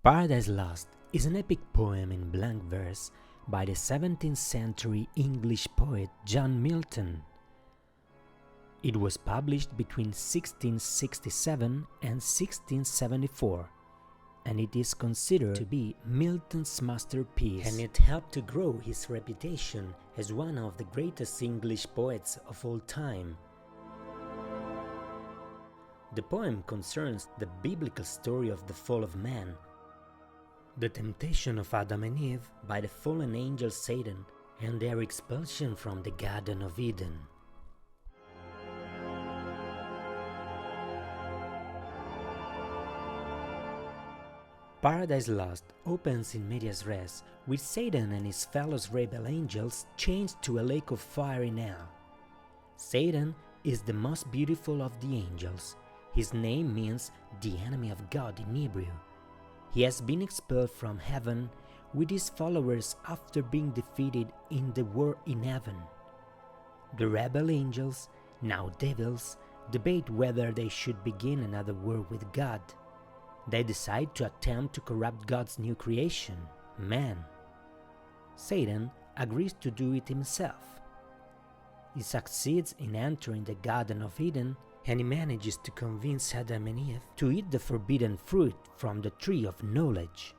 Paradise Lost is an epic poem in blank verse by the 17th century English poet John Milton. It was published between 1667 and 1674, and it is considered to be Milton's masterpiece, and it helped to grow his reputation as one of the greatest English poets of all time. The poem concerns the biblical story of the fall of man, the temptation of Adam and Eve by the fallen angel Satan, and their expulsion from the Garden of Eden. Paradise Lost opens in medias res with Satan and his fellow rebel angels changed to a lake of fire in hell. Satan is the most beautiful of the angels. His name means the enemy of God in Hebrew. He has been expelled from heaven with his followers after being defeated in the war in heaven. The rebel angels, now devils, debate whether they should begin another war with God. They decide to attempt to corrupt God's new creation, man. Satan agrees to do it himself. He succeeds in entering the Garden of Eden, and he manages to convince Adam and Eve to eat the forbidden fruit from the tree of knowledge.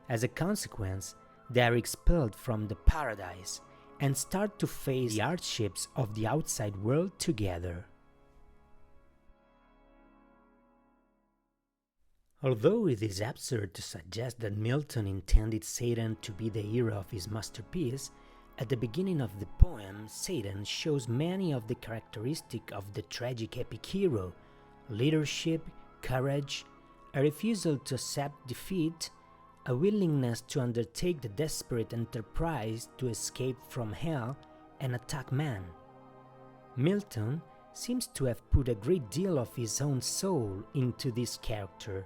As a consequence, they are expelled from the paradise and start to face the hardships of the outside world together. Although it is absurd to suggest that Milton intended Satan to be the hero of his masterpiece, at the beginning of the poem, Satan shows many of the characteristics of the tragic epic hero: leadership, courage, a refusal to accept defeat, a willingness to undertake the desperate enterprise to escape from hell and attack man. Milton seems to have put a great deal of his own soul into this character,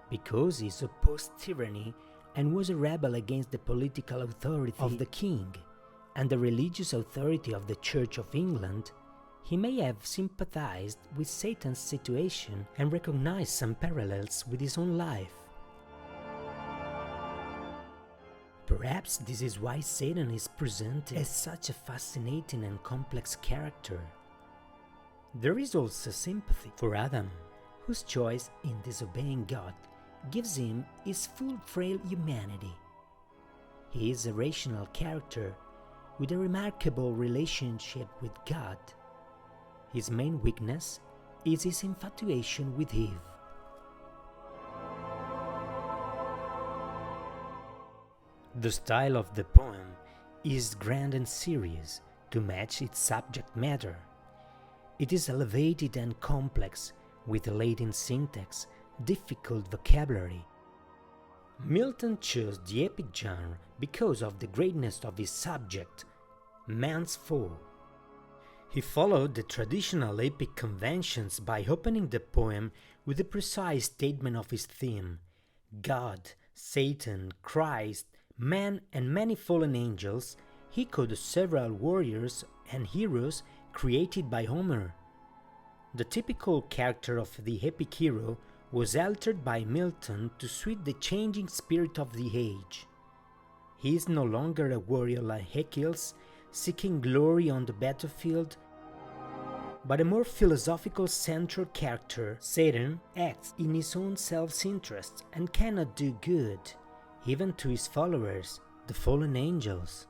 because he opposed tyranny and was a rebel against the political authority of the king and the religious authority of the Church of England. He may have sympathized with Satan's situation and recognized some parallels with his own life. Perhaps this is why Satan is presented as such a fascinating and complex character. There is also sympathy for Adam, whose choice in disobeying God gives him his full frail humanity. He is a rational character with a remarkable relationship with God. His main weakness is his infatuation with Eve. The style of the poem is grand and serious to match its subject matter. It is elevated and complex, with Latin syntax, difficult vocabulary. Milton chose the epic genre because of the greatness of his subject, man's fall. He followed the traditional epic conventions by opening the poem with a precise statement of his theme: God, Satan, Christ, man, and many fallen angels. He echoed several warriors and heroes created by Homer. The typical character of the epic hero was altered by Milton to suit the changing spirit of the age. He is no longer a warrior like Achilles, seeking glory on the battlefield, but a more philosophical central character. Satan acts in his own self-interest and cannot do good, even to his followers, the fallen angels.